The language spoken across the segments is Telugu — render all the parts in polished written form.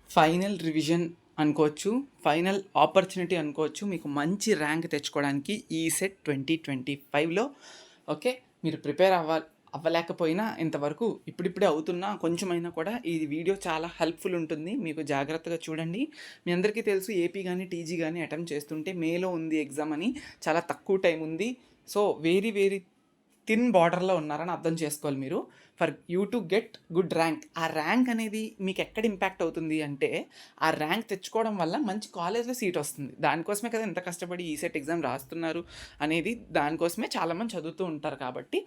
ఫైనల్ రివిజన్ అనుకోవచ్చు, ఫైనల్ ఆపర్చునిటీ అనుకోవచ్చు మీకు మంచి ర్యాంక్ తెచ్చుకోవడానికి ఈ సెట్ 2025లో. ఓకే, మీరు ప్రిపేర్ అవ్వలేకపోయినా ఇంతవరకు ఇప్పుడిప్పుడే అవుతున్నా కొంచెమైనా కూడా ఈ వీడియో చాలా హెల్ప్ఫుల్ ఉంటుంది. మీకు జాగ్రత్తగా చూడండి. మీ అందరికీ తెలుసు ఏపీ కానీ టీజీ కానీ అటెంప్ట్ చేస్తుంటే మేలో ఉంది ఎగ్జామ్ అని, చాలా తక్కువ టైం ఉంది. సో వెరీ వెరీ థిన్ బార్డర్లో ఉన్నారని అర్థం చేసుకోవాలి మీరు. For you to get good rank, ఆ ర్యాంక్ అనేది మీకు ఎక్కడ ఇంపాక్ట్ అవుతుంది అంటే, ఆ ర్యాంక్ తెచ్చుకోవడం వల్ల మంచి కాలేజ్లో సీట్ వస్తుంది. దానికోసమే కదా ఇంత కష్టపడి ఈ సెట్ ఎగ్జామ్ రాస్తున్నారు అనేది. దానికోసమే చాలామంది చదువుతూ ఉంటారు. కాబట్టి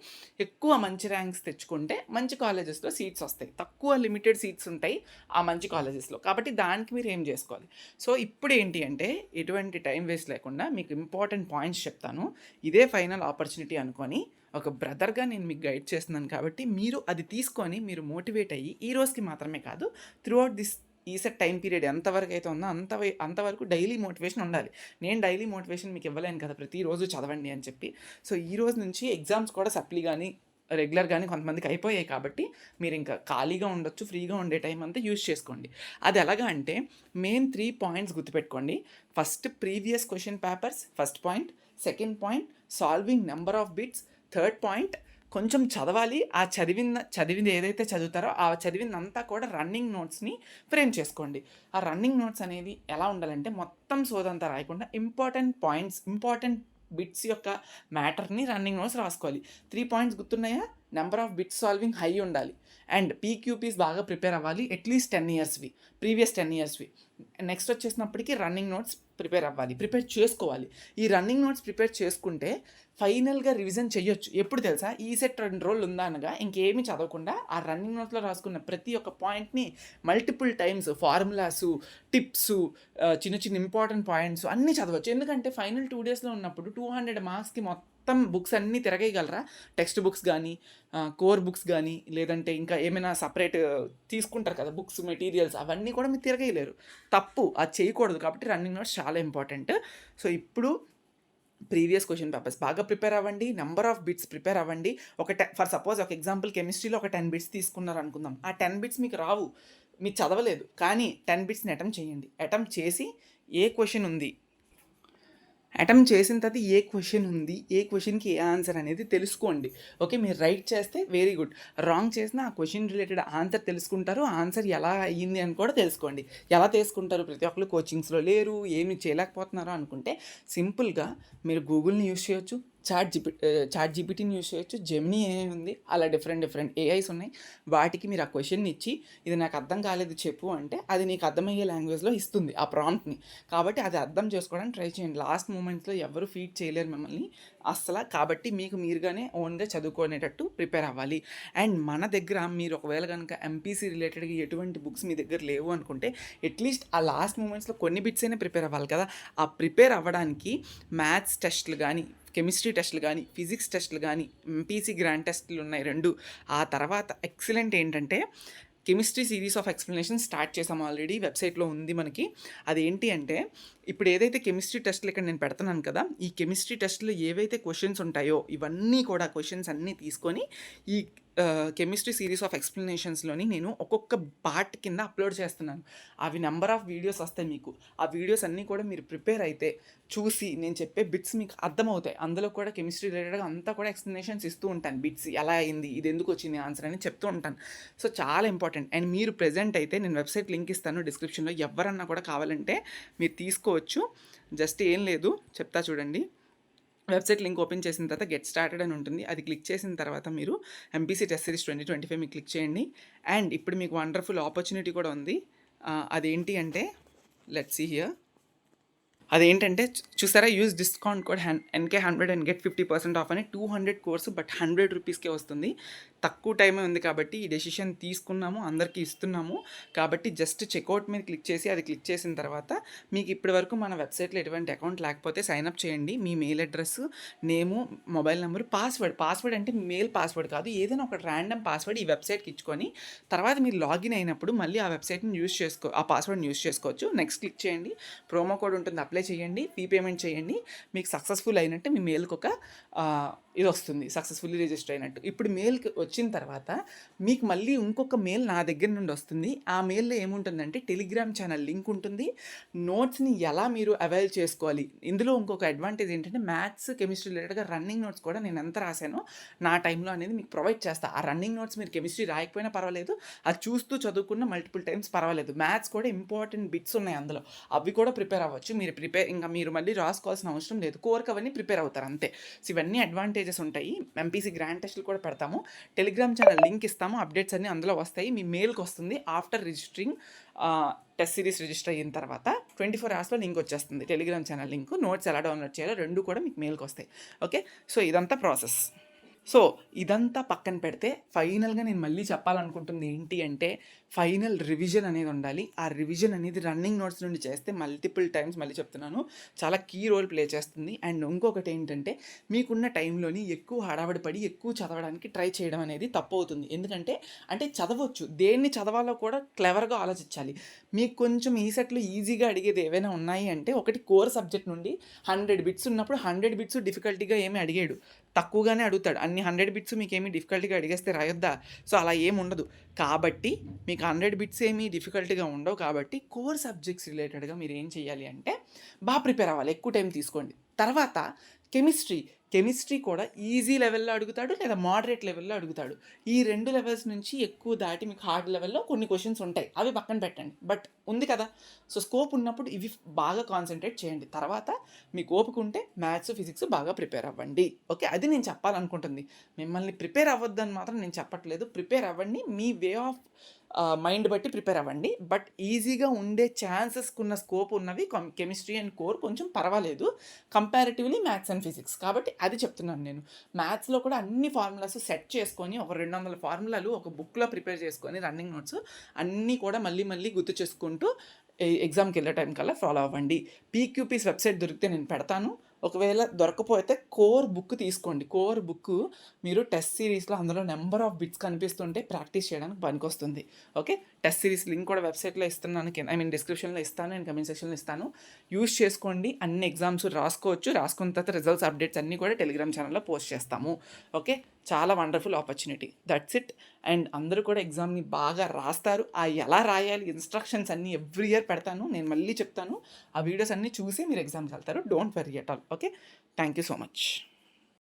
ఎక్కువ మంచి ర్యాంక్స్ తెచ్చుకుంటే మంచి కాలేజెస్లో సీట్స్ వస్తాయి. తక్కువ లిమిటెడ్ సీట్స్ ఉంటాయి ఆ మంచి కాలేజెస్లో. కాబట్టి దానికి మీరు ఏం చేసుకోవాలి. సో ఇప్పుడు ఏంటి అంటే, ఎటువంటి టైం వేస్ట్ లేకుండా మీకు ఇంపార్టెంట్ పాయింట్స్ చెప్తాను. ఇదే ఫైనల్ ఆపర్చునిటీ అనుకొని ఒక బ్రదర్గా నేను మీకు గైడ్ చేస్తున్నాను. కాబట్టి మీరు అది తీసుకొని మీరు మోటివేట్ అయ్యి ఈ రోజుకి మాత్రమే కాదు, throughout this ECET time period ఎంతవరకు అయితే ఉందో అంతవరకు డైలీ మోటివేషన్ ఉండాలి. నేను డైలీ మోటివేషన్ మీకు ఇవ్వలేను కదా ప్రతిరోజు చదవండి అని చెప్పి. సో ఈ రోజు నుంచి ఎగ్జామ్స్ కూడా సప్లీ కానీ రెగ్యులర్ కానీ కొంతమందికి అయిపోయాయి. కాబట్టి మీరు ఇంకా ఖాళీగా ఉండొచ్చు, ఫ్రీగా ఉండే టైం అంతా యూజ్ చేసుకోండి. అది ఎలాగా అంటే, మెయిన్ 3 పాయింట్స్ గుర్తుపెట్టుకోండి. First, previous question papers, first point. Second point, solving number of bits. Third point, కొంచెం చదవాలి. ఆ చదివింది ఏదైతే చదువుతారో ఆ చదివిందంతా కూడా రన్నింగ్ నోట్స్ని ఫ్రేమ్ చేసుకోండి. ఆ రన్నింగ్ నోట్స్ అనేది ఎలా ఉండాలంటే, మొత్తం సోదంతా రాయకుండా ఇంపార్టెంట్ పాయింట్స్, ఇంపార్టెంట్ బిట్స్ యొక్క మ్యాటర్ని రన్నింగ్ నోట్స్ రాసుకోవాలి. 3 పాయింట్స్ గుర్తున్నాయా? Number of bits solving high ఉండాలి, అండ్ పీక్యూపీస్ బాగా ప్రిపేర్ అవ్వాలి, అట్లీస్ట్ 10 ఇయర్స్వి, ప్రీవియస్ 10 ఇయర్స్వి. నెక్స్ట్ వచ్చేసినప్పటికీ రన్నింగ్ నోట్స్ ప్రిపేర్ అవ్వాలి, ప్రిపేర్ చేసుకోవాలి. ఈ రన్నింగ్ నోట్స్ ప్రిపేర్ చేసుకుంటే ఫైనల్గా రివిజన్ చేయొచ్చు. ఎప్పుడు తెలుసా? ఈ సెట్ 2 రోజులు ఉందా అనగా ఇంకేమీ చదవకుండా ఆ రన్నింగ్ నోట్స్లో రాసుకున్న ప్రతి ఒక్క పాయింట్ని మల్టిపుల్ టైమ్స్, ఫార్ములాసు, టిప్స్, చిన్న చిన్న ఇంపార్టెంట్ పాయింట్స్ అన్నీ చదవచ్చు. ఎందుకంటే ఫైనల్ 2 డేస్లో ఉన్నప్పుడు 200 మార్క్స్కి మొత్తం బుక్స్ అన్నీ తిరగేయగలరా? టెక్స్ట్ బుక్స్ కానీ, కోర్ బుక్స్ కానీ, లేదంటే ఇంకా ఏమైనా సపరేట్ తీసుకుంటారు కదా బుక్స్, మెటీరియల్స్, అవన్నీ కూడా మీరు తిరగేయలేరు. తప్పు, అది చేయకూడదు. కాబట్టి రన్నింగ్ నోట్స్ చాలా ఇంపార్టెంట్. సో ఇప్పుడు ప్రీవియస్ క్వశ్చన్ పేపర్స్ బాగా ప్రిపేర్ అవ్వండి, నెంబర్ ఆఫ్ బిట్స్ ప్రిపేర్ అవ్వండి. ఫర్ సపోజ్ ఒక ఎగ్జాంపుల్, కెమిస్ట్రీలో ఒక 10 బిట్స్ తీసుకున్నారు అనుకుందాం. ఆ 10 బిట్స్ మీకు రావు, మీరు చదవలేదు, కానీ 10 బిట్స్ని అటెంప్ట్ చేయండి. అటెంప్ట్ చేసి ఏ క్వశ్చన్ ఉంది, అటెంప్ట్ చేసిన తర్వాత ఏ క్వశ్చన్ ఉంది, ఏ క్వశ్చన్కి ఏ ఆన్సర్ అనేది తెలుసుకోండి. ఓకే, మీరు రైట్ చేస్తే వెరీ గుడ్, రాంగ్ చేసిన ఆ క్వశ్చన్ రిలేటెడ్ ఆన్సర్ తెలుసుకుంటారు. ఆన్సర్ ఎలా అయ్యింది అని కూడా తెలుసుకోండి. ఎలా తెలుసుకుంటారు? ప్రతి ఒక్కరు కోచింగ్స్లో లేరు, ఏమి చేయలేకపోతున్నారు అనుకుంటే సింపుల్గా మీరు గూగుల్ని యూస్ చేయొచ్చు, చాట్ జీపీటీని యూస్ చేయొచ్చు, జెమినీ ఏఐ ఉంది, అలా డిఫరెంట్ ఏఐస్ ఉన్నాయి. వాటికి మీరు ఆ క్వశ్చన్ ఇచ్చి, ఇది నాకు అర్థం కాలేదు చెప్పు అంటే అది నీకు అర్థమయ్యే లాంగ్వేజ్లో ఇస్తుంది ఆ ప్రాంప్ట్ని. కాబట్టి అది అర్థం చేసుకోవడానికి ట్రై చేయండి. లాస్ట్ మూమెంట్స్లో ఎవరు ఫీడ్ చేయలేరు మిమ్మల్ని అస్సలు. కాబట్టి మీకు మీరుగానే ఓన్గా చదువుకునేటట్టు ప్రిపేర్ అవ్వాలి. అండ్ మన దగ్గర మీరు ఒకవేళ కనుక ఎంపీసీ రిలేటెడ్గా ఎటువంటి బుక్స్ మీ దగ్గర లేవు అనుకుంటే, అట్లీస్ట్ ఆ లాస్ట్ మూమెంట్స్లో కొన్ని బిట్స్ అయినా ప్రిపేర్ అవ్వాలి కదా. ఆ ప్రిపేర్ అవ్వడానికి మ్యాథ్స్ టెస్ట్లు కానీ, కెమిస్ట్రీ టెస్ట్లు కానీ, ఫిజిక్స్ టెస్ట్లు కానీ, ఎంపీసీ గ్రాండ్ టెస్ట్లు ఉన్నాయి 2. ఆ తర్వాత ఎక్సలెంట్ ఏంటంటే, chemistry series of explanation start చేసాము ఆల్రెడీ, వెబ్సైట్లో ఉంది మనకి. అదేంటి అంటే, ఇప్పుడు ఏదైతే కెమిస్ట్రీ టెస్ట్లు ఇక్కడ నేను పెడుతున్నాను కదా, ఈ కెమిస్ట్రీ టెస్ట్లో ఏవైతే క్వశ్చన్స్ ఉంటాయో ఇవన్నీ కూడా క్వశ్చన్స్ అన్నీ తీసుకొని ఈ కెమిస్ట్రీ సిరీస్ ఆఫ్ ఎక్స్ప్లెనేషన్స్లోని నేను ఒక్కొక్క పార్ట్ కింద అప్లోడ్ చేస్తున్నాను. అవి నెంబర్ ఆఫ్ వీడియోస్ వస్తాయి మీకు. ఆ వీడియోస్ అన్నీ కూడా మీరు ప్రిపేర్ అయితే చూసి నేను చెప్పే బిట్స్ మీకు అర్థమవుతాయి. అందులో కూడా కెమిస్ట్రీ రిలేటెడ్గా అంతా కూడా ఎక్స్ప్లెనేషన్స్ ఇస్తూ ఉంటాను. బిట్స్ ఎలా అయింది, ఇది ఎందుకు వచ్చింది ఆన్సర్ అని చెప్తూ ఉంటాను. సో చాలా ఇంపార్టెంట్. అండ్ మీరు ప్రెజెంట్ అయితే నేను వెబ్సైట్ లింక్ ఇస్తాను డిస్క్రిప్షన్లో, ఎవరన్నా కూడా కావాలంటే మీరు తీసుకోవచ్చు. జస్ట్ ఏం లేదు, చెప్తా చూడండి. వెబ్సైట్ లింక్ ఓపెన్ చేసిన తర్వాత గెట్ స్టార్టెడ్ అని ఉంటుంది. అది క్లిక్ చేసిన తర్వాత మీరు ఎంపీసీ టెస్ట్ సిరీస్ 2025 మీకు క్లిక్ చేయండి. అండ్ ఇప్పుడు మీకు వండర్ఫుల్ ఆపర్చునిటీ కూడా ఉంది. అదేంటి అంటే, లెట్స్ సీ హియర్. అదేంటంటే చూసారా, use discount code NK100 and get 50% off అని. 200 కోర్సు బట్ 100 రూపీస్కే వస్తుంది. తక్కువ టైమే ఉంది కాబట్టి ఈ డెసిషన్ తీసుకున్నాము, అందరికీ ఇస్తున్నాము. కాబట్టి జస్ట్ చెక్అవుట్ మీద క్లిక్ చేసి, అది క్లిక్ చేసిన తర్వాత మీకు ఇప్పటి వరకు మన వెబ్సైట్లో ఎటువంటి అకౌంట్ లేకపోతే సైన్అప్ చేయండి. మీ మెయిల్ అడ్రస్, నేము, మొబైల్ నెంబర్, పాస్వర్డ్ అంటే మెయిల్ పాస్వర్డ్ కాదు, ఏదైనా ఒక ర్యాండమ్ పాస్వర్డ్ ఈ వెబ్సైట్కి ఇచ్చుకొని తర్వాత మీరు లాగిన్ అయినప్పుడు మళ్ళీ ఆ వెబ్సైట్ని ఆ పాస్వర్డ్ని యూస్ చేసుకోవచ్చు. నెక్స్ట్ క్లిక్ చేయండి, ప్రోమో కోడ్ ఉంటుంది, అప్లై చేయండి, ఫీ పేమెంట్ చేయండి. మీకు సక్సెస్ఫుల్ అయినట్టు మీ మెయిల్కి ఒక ఇది వస్తుంది సక్సెస్ఫుల్లీ రిజిస్టర్ అయినట్టు. ఇప్పుడు మెయిల్‌కి వచ్చిన తర్వాత మీకు మళ్ళీ ఇంకొక మెయిల్ నా దగ్గర నుండి వస్తుంది. ఆ మెయిల్‌లో ఏముంటుందంటే టెలిగ్రామ్ ఛానల్ లింక్ ఉంటుంది. నోట్స్‌ని ఎలా మీరు అవైల్ చేసుకోవాలి. ఇందులో ఇంకొక అడ్వాంటేజ్ ఏంటంటే మ్యాథ్స్, కెమిస్ట్రీ రిలేటెడ్‌గా రన్నింగ్ నోట్స్ కూడా నేను ఎంత రాసానో నా టైంలో అనేది మీకు ప్రొవైడ్ చేస్తా. ఆ రన్నింగ్ నోట్స్ మీరు కెమిస్ట్రీ రాయకపోయినా పర్వాలేదు. అది చూస్తూ చదువుకున్న మల్టిపుల్ టైమ్స్ పర్వాలేదు. మ్యాథ్స్ కూడా ఇంపార్టెంట్ బిట్స్ ఉన్నాయి అందులో. అవి కూడా ప్రిపేర్ అవ్వచ్చు. మీరు మళ్ళీ రాసుకోవాల్సిన అవసరం లేదు. కోర్‌కి అవన్నీ ప్రిపేర్ అవుతారు అంతే. సో ఇవన్నీ అడ్వాంటేజెస్ ఉంటాయి. ఎంపీసీ గ్రాండ్ టెస్టులు కూడా పెడతాము. టెలిగ్రామ్ ఛానల్ లింక్ ఇస్తాము. అప్డేట్స్ అన్నీ అందులో వస్తాయి. మీ మెయిల్‌కి వస్తుంది. After registering test series register అయిన తర్వాత 24 అవర్స్‌లో లింక్ వచ్చేస్తుంది. టెలిగ్రామ్ ఛానల్ లింక్, నోట్స్ ఎలా డౌన్లోడ్ చేయాలో 2 కూడా మీకు మెయిల్‌కి వస్తాయి. ఓకే. సో ఇదంతా ప్రాసెస్. సో ఇదంతా పక్కన పెడితే ఫైనల్‌గా నేను మళ్ళీ చెప్పాలనుకుంటుంది ఏంటి అంటే ఫైనల్ రివిజన్ అనేది ఉండాలి. ఆ రివిజన్ అనేది రన్నింగ్ నోట్స్ నుండి చేస్తే మల్టిపుల్ టైమ్స్ మళ్ళీ చెప్తున్నాను చాలా కీ రోల్ ప్లే చేస్తుంది. అండ్ ఇంకొకటి ఏంటంటే మీకున్న టైంలోని ఎక్కువ హడావిడి పడి ఎక్కువ చదవడానికి ట్రై చేయడం అనేది తప్పు అవుతుంది. ఎందుకంటే చదవచ్చు. దేన్ని చదవాలో కూడా క్లెవర్‌గా ఆలోచించాలి. మీకు కొంచెం ఈ సెట్‌లో ఈజీగా అడిగేది ఏవైనా ఉన్నాయి అంటే ఒకటి కోర్ సబ్జెక్ట్ నుండి 100 బిట్స్ ఉన్నప్పుడు 100 బిట్స్ డిఫికల్టీగా ఏమి అడిగాడు. తక్కువగానే అడుగుతాడు. అన్ని 100 బిట్స్ మీకేమి డిఫికల్ట్‌గా అడిగేస్తే రాయొద్దా? సో అలా ఏమి ఉండదు. కాబట్టి మీకు 100 బిట్స్ ఏమి డిఫికల్ట్‌గా ఉండవు కాబట్టి కోర్ సబ్జెక్ట్స్ రిలేటెడ్‌గా మీరు ఏం చేయాలి అంటే ప్రిపేర్ అవ్వాలి. ఎక్కువ టైం తీసుకోండి. తర్వాత కెమిస్ట్రీ కూడా ఈజీ లెవెల్‌లో అడుగుతాడు లేదా మోడరేట్ లెవెల్‌లో అడుగుతాడు. ఈ 2 లెవెల్స్ నుంచి ఎక్కువ దాటి మీకు హార్డ్ లెవెల్‌లో కొన్ని క్వెషన్స్ ఉంటాయి. అవి పక్కన పెట్టండి. బట్ ఉంది కదా! సో స్కోప్ ఉన్నప్పుడు ఇవి బాగా కాన్సంట్రేట్ చేయండి. తర్వాత మీకు ఓపిక ఉంటే మ్యాథ్స్, ఫిజిక్స్ బాగా ప్రిపేర్ అవ్వండి. ఓకే. అది నేను చెప్పాలనుకుంటుంది. మిమ్మల్ని ప్రిపేర్ అవ్వద్దని మాత్రం నేను చెప్పట్లేదు. ప్రిపేర్ అవ్వండి. మీ వే ఆఫ్ మైండ్ బట్టి ప్రిపేర్ అవ్వండి. బట్ ఈజీగా ఉండే ఛాన్సెస్‌కున్న స్కోప్ ఉన్నవి కెమిస్ట్రీ అండ్ కోర్ కొంచెం పర్వాలేదు. Comparatively maths and physics. కాబట్టి అది చెప్తున్నాను నేను. మ్యాథ్స్‌లో కూడా అన్ని ఫార్ములాస్ సెట్ చేసుకొని ఒక 200 ఫార్ములాలు ఒక బుక్‌లో ప్రిపేర్ చేసుకొని రన్నింగ్ నోట్స్ అన్నీ కూడా మళ్ళీ మళ్ళీ గుర్తు చేసుకుంటూ ఎగ్జామ్‌కి వెళ్ళే టైం కల్లా ఫాలో అవ్వండి. పీక్యూపీస్ వెబ్సైట్ దొరికితే నేను పెడతాను. ఒకవేళ దొరకపోతే కోర్ బుక్ తీసుకోండి. కోర్ బుక్ మీరు టెస్ట్ సిరీస్‌లో అందులో నెంబర్ ఆఫ్ బిట్స్ కనిపిస్తుంటే ప్రాక్టీస్ చేయడానికి పనికొస్తుంది. ఓకే. టెస్ట్ సిరీస్ లింక్ కూడా వెబ్సైట్‌లో ఇస్తున్నాను. డిస్క్రిప్షన్‌లో ఇస్తాను. నేను కమెంట్ సెక్షన్‌లో ఇస్తాను. యూజ్ చేసుకోండి. అన్ని ఎగ్జామ్స్ రాసుకోవచ్చు. రాసుకున్న తర్వాత రిజల్ట్స్ అప్డేట్స్ అన్నీ కూడా టెలిగ్రామ్ ఛానల్‌లో పోస్ట్ చేస్తాము. ఓకే. చాలా wonderful opportunity. That's it. And అందరూ కూడా ఎగ్జామ్‌ని బాగా రాస్తారు. ఎలా రాయాలి ఇన్స్ట్రక్షన్స్ అన్నీ ఎవ్రీ ఇయర్ పెడతాను. నేను మళ్ళీ చెప్తాను. ఆ వీడియోస్ అన్నీ చూసి మీరు ఎగ్జామ్‌కి వెళ్తారు. Don't worry at all. Okay. Thank you so much.